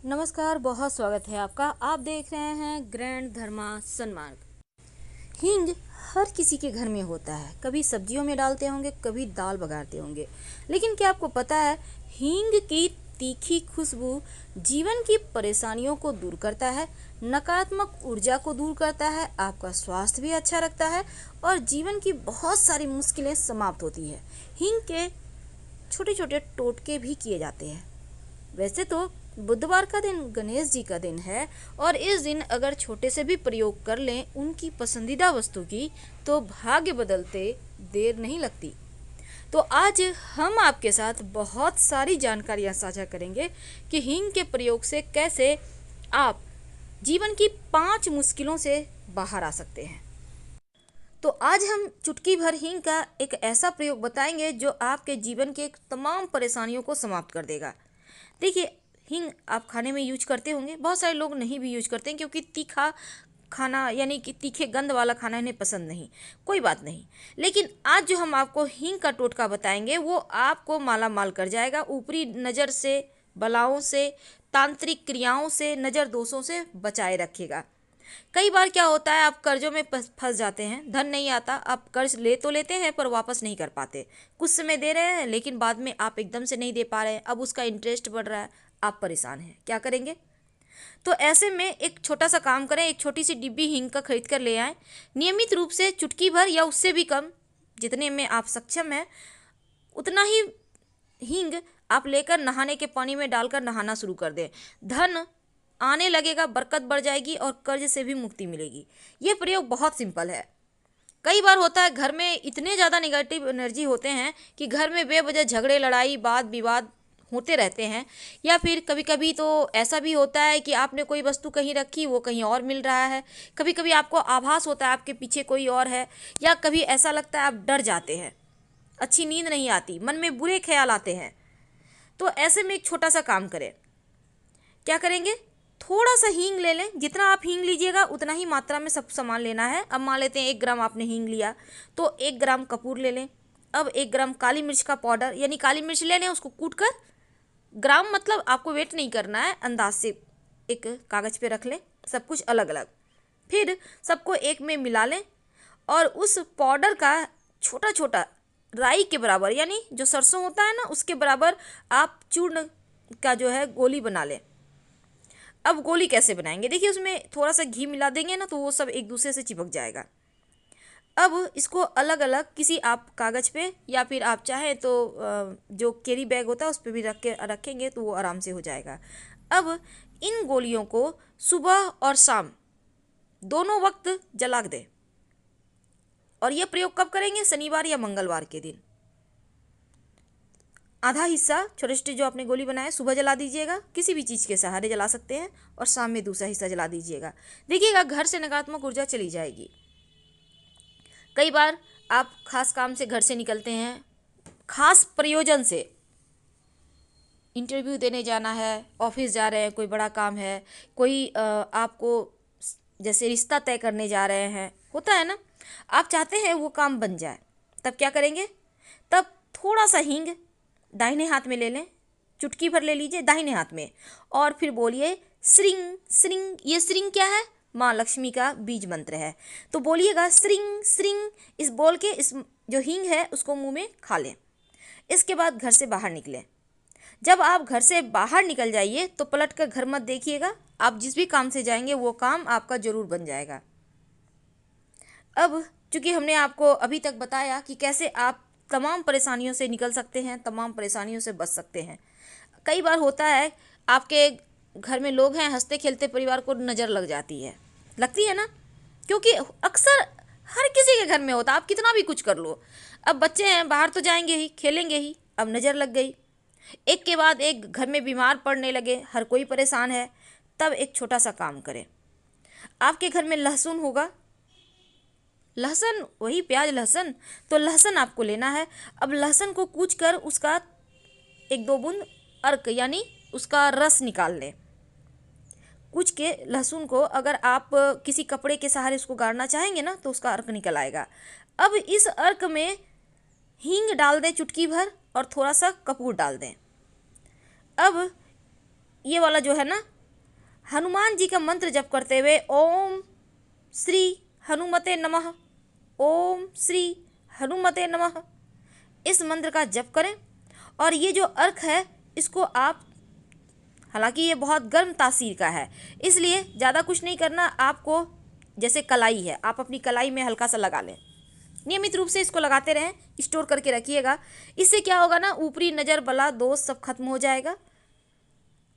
नमस्कार, बहुत स्वागत है आपका। आप देख रहे हैं ग्रैंड धर्मा सन्मार्ग। हींग हर किसी के घर में होता है। कभी सब्जियों में डालते होंगे, कभी दाल बघारते होंगे। लेकिन क्या आपको पता है, हींग की तीखी खुशबू जीवन की परेशानियों को दूर करता है, नकारात्मक ऊर्जा को दूर करता है, आपका स्वास्थ्य भी अच्छा रखता है और जीवन की बहुत सारी मुश्किलें समाप्त होती है। हींग के छोटे छोटे टोटके भी किए जाते हैं। वैसे तो बुधवार का दिन गणेश जी का दिन है और इस दिन अगर छोटे से भी प्रयोग कर लें उनकी पसंदीदा वस्तु की, तो भाग्य बदलते देर नहीं लगती। तो आज हम आपके साथ बहुत सारी जानकारियां साझा करेंगे कि हींग के प्रयोग से कैसे आप जीवन की 5 मुश्किलों से बाहर आ सकते हैं। तो आज हम चुटकी भर हींग का एक ऐसा प्रयोग बताएंगे जो आपके जीवन के तमाम परेशानियों को समाप्त कर देगा। देखिए, हींग आप खाने में यूज करते होंगे, बहुत सारे लोग नहीं भी यूज करते हैं क्योंकि तीखा खाना यानी कि तीखे गंध वाला खाना इन्हें पसंद नहीं। कोई बात नहीं, लेकिन आज जो हम आपको हींग का टोटका बताएंगे वो आपको माला माल कर जाएगा। ऊपरी नज़र से, बलाओं से, तांत्रिक क्रियाओं से, नज़र दोषों से बचाए रखेगा। कई बार क्या होता है, आप कर्जों में फंस जाते हैं, धन नहीं आता, आप कर्ज ले तो लेते हैं पर वापस नहीं कर पाते। कुछ समय दे रहे हैं लेकिन बाद में आप एकदम से नहीं दे पा रहे हैं, अब उसका इंटरेस्ट बढ़ रहा है, आप परेशान हैं। क्या करेंगे? तो ऐसे में एक छोटा सा काम करें, एक छोटी सी डिब्बी हींग का खरीद कर ले आएँ। नियमित रूप से चुटकी भर या उससे भी कम, जितने में आप सक्षम हैं उतना ही हींग आप लेकर नहाने के पानी में डालकर नहाना शुरू कर दें। धन आने लगेगा, बरकत बढ़ जाएगी और कर्ज से भी मुक्ति मिलेगी। ये प्रयोग बहुत सिंपल है। कई बार होता है घर में इतने ज़्यादा नेगेटिव एनर्जी होते हैं कि घर में बेवजह झगड़े, लड़ाई, वाद विवाद होते रहते हैं। या फिर कभी कभी तो ऐसा भी होता है कि आपने कोई वस्तु कहीं रखी, वो कहीं और मिल रहा है। कभी कभी आपको आभास होता है आपके पीछे कोई और है, या कभी ऐसा लगता है आप डर जाते हैं, अच्छी नींद नहीं आती, मन में बुरे ख्याल आते हैं। तो ऐसे में एक छोटा सा काम करें। क्या करेंगे? थोड़ा सा हींग ले लें। जितना आप हींग लीजिएगा उतना ही मात्रा में सब सामान लेना है। अब मान लेते हैं 1 ग्राम आपने हींग लिया, तो 1 ग्राम कपूर ले लें। अब 1 ग्राम काली मिर्च का पाउडर यानी काली मिर्च ले लें, उसको कूट कर, ग्राम मतलब आपको वेट नहीं करना है, अंदाज से एक कागज़ पे रख लें, सब कुछ अलग अलग। फिर सबको एक में मिला लें और उस पाउडर का छोटा छोटा राई के बराबर यानी जो सरसों होता है ना उसके बराबर आप चूर्ण का जो है गोली बना लें। अब गोली कैसे बनाएंगे? देखिए, उसमें थोड़ा सा घी मिला देंगे ना तो वो सब एक दूसरे से चिपक जाएगा। अब इसको अलग अलग किसी आप कागज़ पे या फिर आप चाहें तो जो कैरी बैग होता है उस पर भी रखेंगे तो वो आराम से हो जाएगा। अब इन गोलियों को सुबह और शाम दोनों वक्त जला दें। और ये प्रयोग कब करेंगे? शनिवार या मंगलवार के दिन। आधा हिस्सा छोटे छोटे जो आपने गोली बनाए सुबह जला दीजिएगा, किसी भी चीज़ के सहारे जला सकते हैं, और शाम में दूसरा हिस्सा जला दीजिएगा। देखिएगा घर से नकारात्मक ऊर्जा चली जाएगी। कई बार आप खास काम से घर से निकलते हैं, खास प्रयोजन से, इंटरव्यू देने जाना है, ऑफिस जा रहे हैं, कोई बड़ा काम है, कोई आपको जैसे रिश्ता तय करने जा रहे हैं, होता है ना, आप चाहते हैं वो काम बन जाए, तब क्या करेंगे? तब थोड़ा सा हींग दाहिने हाथ में ले लें, चुटकी भर ले लीजिए दाहिने हाथ में, और फिर बोलिए श्रिंग श्रिंग। ये श्रिंग क्या है? माँ लक्ष्मी का बीज मंत्र है। तो बोलिएगा श्रिंग श्रिंग, इस बोल के इस जो हींग है उसको मुंह में खा लें। इसके बाद घर से बाहर निकलें। जब आप घर से बाहर निकल जाइए तो पलट कर घर मत देखिएगा, आप जिस भी काम से जाएंगे वो काम आपका जरूर बन जाएगा। अब चूंकि हमने आपको अभी तक बताया कि कैसे आप तमाम परेशानियों से निकल सकते हैं, तमाम परेशानियों से बच सकते हैं। कई बार होता है आपके घर में लोग हैं, हंसते खेलते परिवार को नज़र लग जाती है, लगती है ना, क्योंकि अक्सर हर किसी के घर में होता है, आप कितना भी कुछ कर लो। अब बच्चे हैं, बाहर तो जाएंगे ही, खेलेंगे ही, अब नज़र लग गई। एक के बाद एक घर में बीमार पड़ने लगे, हर कोई परेशान है। तब एक छोटा सा काम करें। आपके घर में लहसुन होगा, लहसुन वही प्याज लहसुन, तो लहसुन आपको लेना है। अब लहसुन को कूच कर उसका 1-2 बूंद अर्क यानी उसका रस निकाल लें। कूच के लहसुन को अगर आप किसी कपड़े के सहारे उसको गाड़ना चाहेंगे ना तो उसका अर्क निकल आएगा। अब इस अर्क में हींग डाल दें चुटकी भर और थोड़ा सा कपूर डाल दें। अब ये वाला जो है ना हनुमान जी का मंत्र जप करते हुए ओम श्री हनुमते नमः, ओम श्री हनुमते नमः, इस मंत्र का जप करें। और ये जो अर्घ है इसको आप, हालांकि ये बहुत गर्म तासीर का है इसलिए ज़्यादा कुछ नहीं करना आपको। जैसे कलाई है, आप अपनी कलाई में हल्का सा लगा लें, नियमित रूप से इसको लगाते रहें, स्टोर करके रखिएगा। इससे क्या होगा ना, ऊपरी नज़र बला दोष सब खत्म हो जाएगा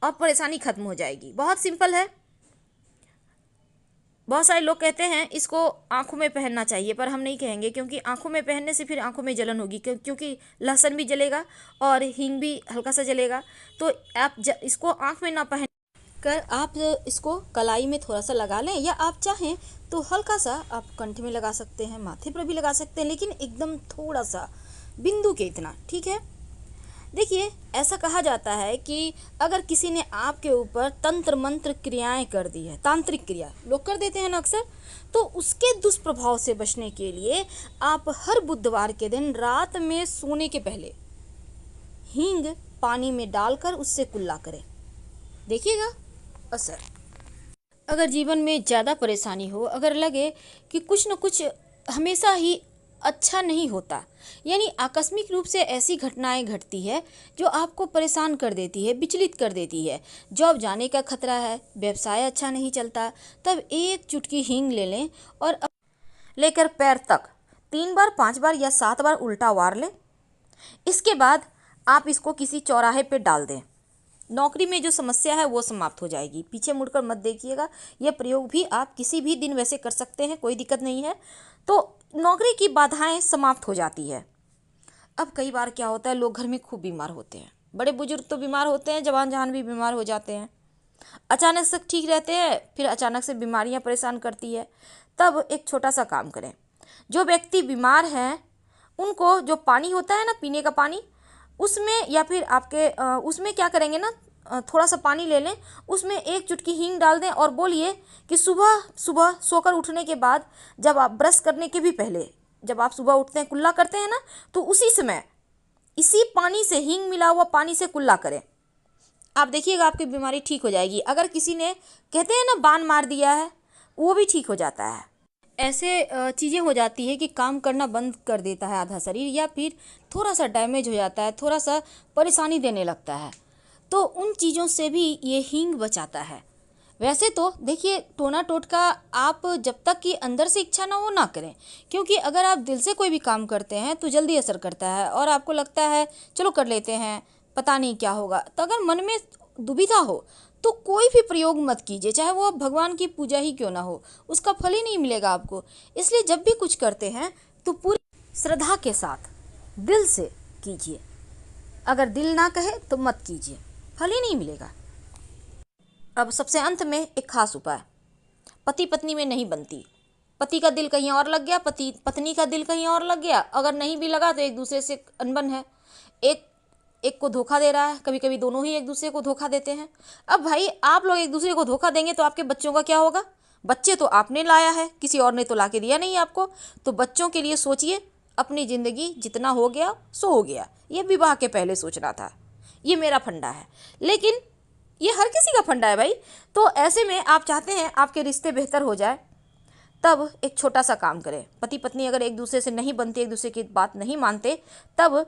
और परेशानी खत्म हो जाएगी। बहुत सिंपल है। बहुत सारे लोग कहते हैं इसको आंखों में पहनना चाहिए, पर हम नहीं कहेंगे, क्योंकि आंखों में पहनने से फिर आंखों में जलन होगी, क्योंकि लहसुन भी जलेगा और हींग भी हल्का सा जलेगा। तो आप इसको आंख में ना पहन कर आप इसको कलाई में थोड़ा सा लगा लें, या आप चाहें तो हल्का सा आप कंठ में लगा सकते हैं, माथे पर भी लगा सकते हैं, लेकिन एकदम थोड़ा सा, बिंदु के इतना, ठीक है। देखिए, ऐसा कहा जाता है कि अगर किसी ने आपके ऊपर तंत्र मंत्र क्रियाएं कर दी है, तांत्रिक क्रिया लोग कर देते हैं ना अक्सर, तो उसके दुष्प्रभाव से बचने के लिए आप हर बुधवार के दिन रात में सोने के पहले हींग पानी में डालकर उससे कुल्ला करें, देखिएगा असर। अगर जीवन में ज़्यादा परेशानी हो, अगर लगे कि कुछ न कुछ हमेशा ही अच्छा नहीं होता, यानी आकस्मिक रूप से ऐसी घटनाएं घटती है जो आपको परेशान कर देती है, विचलित कर देती है, जॉब जाने का खतरा है, व्यवसाय अच्छा नहीं चलता, तब एक चुटकी हींग ले लें और लेकर पैर तक 3 बार 5 बार या 7 बार उल्टा वार लें। इसके बाद आप इसको किसी चौराहे पे डाल दें। नौकरी में जो समस्या है वो समाप्त हो जाएगी। पीछे मुड़कर मत देखिएगा। यह प्रयोग भी आप किसी भी दिन वैसे कर सकते हैं, कोई दिक्कत नहीं है। तो नौकरी की बाधाएं समाप्त हो जाती है। अब कई बार क्या होता है, लोग घर में खूब बीमार होते हैं, बड़े बुजुर्ग तो बीमार होते हैं, जवान जहान भी बीमार हो जाते हैं, अचानक से ठीक रहते हैं, फिर अचानक से बीमारियां परेशान करती है। तब एक छोटा सा काम करें। जो व्यक्ति बीमार हैं उनको जो पानी होता है ना, पीने का पानी, उसमें या फिर आपके उसमें क्या करेंगे ना, थोड़ा सा पानी ले लें, उसमें एक चुटकी हींग डाल दें और बोलिए कि सुबह सुबह सोकर उठने के बाद, जब आप ब्रश करने के भी पहले, जब आप सुबह उठते हैं कुल्ला करते हैं ना, तो उसी समय इसी पानी से, हींग मिला हुआ पानी से कुल्ला करें। आप देखिएगा आपकी बीमारी ठीक हो जाएगी। अगर किसी ने, कहते हैं ना, बाण मार दिया है, वो भी ठीक हो जाता है। ऐसे चीज़ें हो जाती है कि काम करना बंद कर देता है आधा शरीर, या फिर थोड़ा सा डैमेज हो जाता है, थोड़ा सा परेशानी देने लगता है, तो उन चीज़ों से भी ये हींग बचाता है। वैसे तो देखिए, टोना टोटका आप जब तक कि अंदर से इच्छा ना हो ना करें, क्योंकि अगर आप दिल से कोई भी काम करते हैं तो जल्दी असर करता है और आपको लगता है चलो कर लेते हैं, पता नहीं क्या होगा। तो अगर मन में दुविधा हो तो कोई भी प्रयोग मत कीजिए, चाहे वो भगवान की पूजा ही क्यों ना हो, उसका फल ही नहीं मिलेगा आपको। इसलिए जब भी कुछ करते हैं तो पूरी श्रद्धा के साथ दिल से कीजिए। अगर दिल ना कहे तो मत कीजिए, फल ही नहीं मिलेगा। अब सबसे अंत में एक खास उपाय, पति पत्नी में नहीं बनती, पति का दिल कहीं और लग गया, पत्नी का दिल कहीं और लग गया, अगर नहीं भी लगा तो एक दूसरे से अनबन है, एक को धोखा दे रहा है, कभी कभी दोनों ही एक दूसरे को धोखा देते हैं। अब भाई, आप लोग एक दूसरे को धोखा देंगे तो आपके बच्चों का क्या होगा? बच्चे तो आपने लाया है, किसी और ने तो ला के दिया नहीं आपको। तो बच्चों के लिए सोचिए, अपनी ज़िंदगी जितना हो गया सो हो गया, ये विवाह के पहले सोचना था। ये मेरा फंडा है, लेकिन ये हर किसी का फंडा है भाई। तो ऐसे में आप चाहते हैं आपके रिश्ते बेहतर हो जाए, तब एक छोटा सा काम करें। पति पत्नी अगर एक दूसरे से नहीं बनते, एक दूसरे की बात नहीं मानते, तब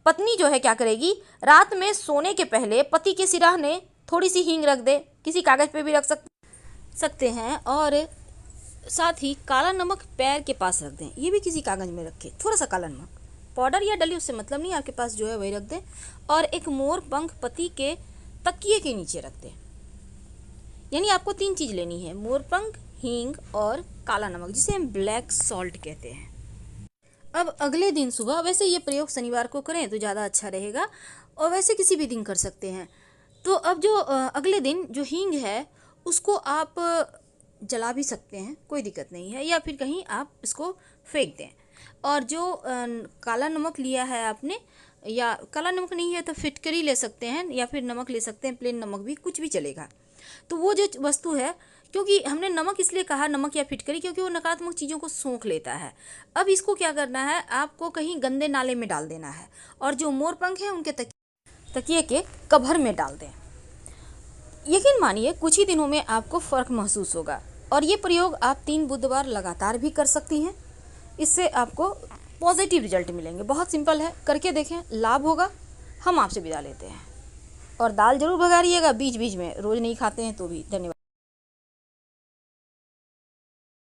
पत्नी जो है क्या करेगी, रात में सोने के पहले पति के सिराहने थोड़ी सी हींग रख दे, किसी कागज़ पे भी रख सकते हैं, और साथ ही काला नमक पैर के पास रख दें, ये भी किसी कागज़ में रखें, थोड़ा सा काला नमक, पाउडर या डली उससे मतलब नहीं, आपके पास जो है वही रख दें। और एक मोर पंख पति के तकिए के नीचे रख दें। यानी आपको 3 चीज़ लेनी है, मोर पंख, हींग और काला नमक, जिसे हम ब्लैक सॉल्ट कहते हैं। अब अगले दिन सुबह, वैसे ये प्रयोग शनिवार को करें तो ज़्यादा अच्छा रहेगा, और वैसे किसी भी दिन कर सकते हैं। तो अब जो अगले दिन जो हींग है उसको आप जला भी सकते हैं, कोई दिक्कत नहीं है, या फिर कहीं आप इसको फेंक दें। और जो काला नमक लिया है आपने, या काला नमक नहीं है तो फिटकरी ले सकते हैं, या फिर नमक ले सकते हैं, प्लेन नमक भी, कुछ भी चलेगा। तो वो जो वस्तु है, क्योंकि हमने नमक इसलिए कहा, नमक या फिटकरी, क्योंकि वो नकारात्मक चीज़ों को सोख लेता है। अब इसको क्या करना है, आपको कहीं गंदे नाले में डाल देना है, और जो मोर पंख है उनके तकिए के कवर में डाल दें। यकीन मानिए कुछ ही दिनों में आपको फ़र्क महसूस होगा। और ये प्रयोग आप 3 बुधवार लगातार भी कर सकती हैं। इससे आपको पॉजिटिव रिजल्ट मिलेंगे। बहुत सिंपल है, करके देखें, लाभ होगा। हम आपसे विदा लेते हैं। और दाल ज़रूर भगारिएगा बीच बीच में, रोज़ नहीं खाते हैं तो भी। धन्यवाद।